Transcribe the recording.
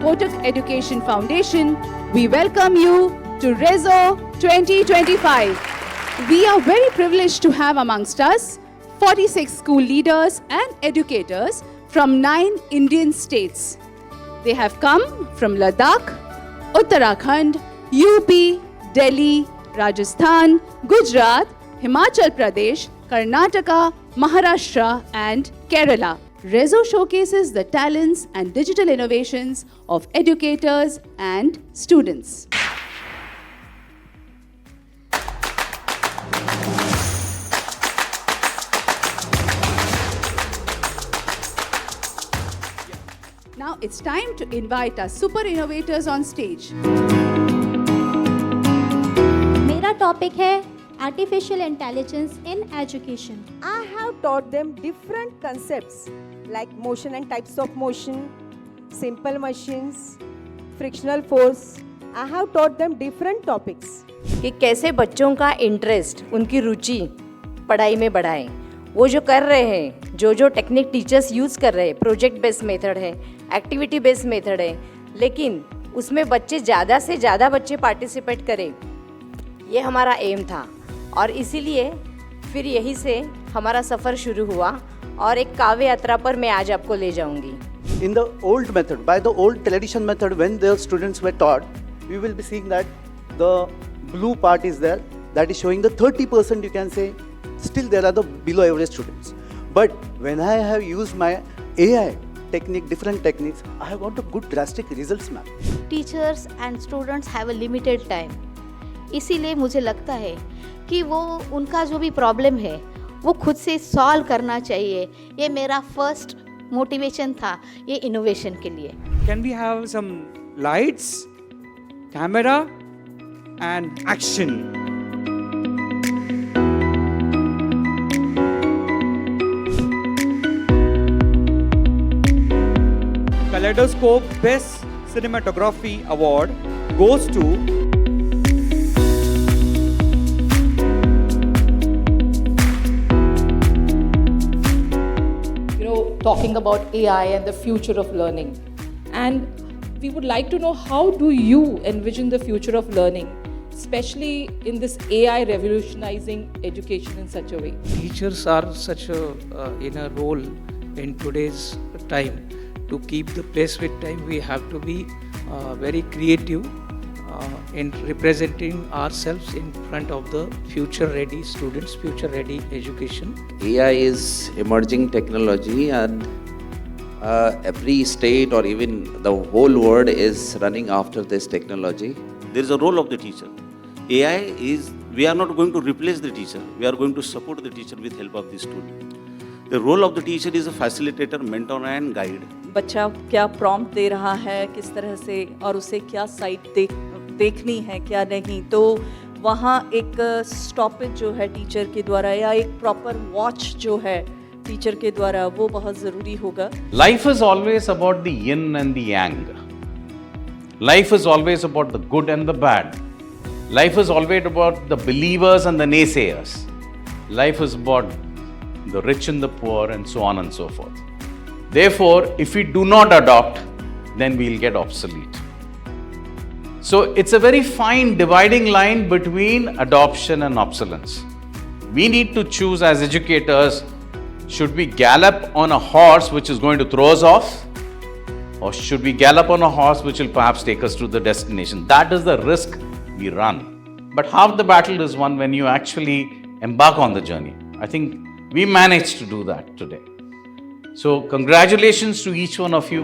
Kotak Education Foundation, we welcome you to Rezo 2025. We are very privileged to have amongst us 46 school leaders and educators from 9 Indian states. They have come from Ladakh, Uttarakhand, UP, Delhi, Rajasthan, Gujarat, Himachal Pradesh, Karnataka, Maharashtra and Kerala. Rezo showcases the talents and digital innovations of educators and students. Now it's time to invite our super innovators on stage. मेरा topic है artificial intelligence in education. I have taught them different concepts like motion and types of motion, simple machines, frictional force. I have taught them different topics. कि कैसे बच्चों का interest, उनकी रुचि पढ़ाई में बढ़ाएं. वो जो कर रहे हैं, जो टेक्निक टीचर्स यूज़ कर रहे हैं, प्रोजेक्ट बेस्ड मेथड है, एक्टिविटी बेस्ड मेथड है, लेकिन उसमें बच्चे ज़्यादा से ज़्यादा बच्चे पार्टिसिपेट करें, ये हमारा एम था. और इसीलिए फिर यहीं से हमारा सफ़र शुरू हुआ और एक काव्य यात्रा पर मैं आज आपको ले जाऊंगी. In the old method, by the old tradition method, when the students were taught, we will be seeing that the blue part is there, that is showing the 30%, you can say, still there are the below average students. But when I have used my AI technique, different techniques, I have got a good drastic results, ma'am. Teachers and students have a limited time. इसीलिए मुझे लगता है कि वो उनका जो भी problem है वो खुद से सॉल्व करना चाहिए. ये मेरा फर्स्ट मोटिवेशन था ये इनोवेशन के लिए. Can we have some lights, camera and action? Kaleidoscope Best Cinematography Award goes to talking about AI and the future of learning. And we would like to know, how do you envision the future of learning, especially in this AI revolutionizing education in such a way? Teachers are such a in a role in today's time. To keep the pace with time, we have to be very creative in representing ourselves in front of the future-ready students, future-ready education. AI is emerging technology, and every state or even the whole world is running after this technology. There is a role of the teacher. AI is, we are not going to replace the teacher. We are going to support the teacher with help of the student. The role of the teacher is a facilitator, mentor and guide. बच्चा क्या prompt दे रहा है, किस तरह से, और उसे क्या साइट देखनी है, क्या नहीं, तो वहाँ एक स्टॉपेज जो है टीचर के द्वारा या एक प्रॉपर वॉच जो है टीचर के द्वारा, वो बहुत ज़रूरी होगा. Life is always about the yin and the yang. Life is always about the good and the bad. Life is always about the believers and the naysayers. Life is about the rich and the poor and so on and so forth. Therefore, if we do not adopt, then we'll get obsolete. So it's a very fine dividing line between adoption and obsolescence. We need to choose as educators, should we gallop on a horse which is going to throw us off, or should we gallop on a horse which will perhaps take us to the destination? That is the risk we run. But half the battle is won when you actually embark on the journey. I think we managed to do that today. So congratulations to each one of you.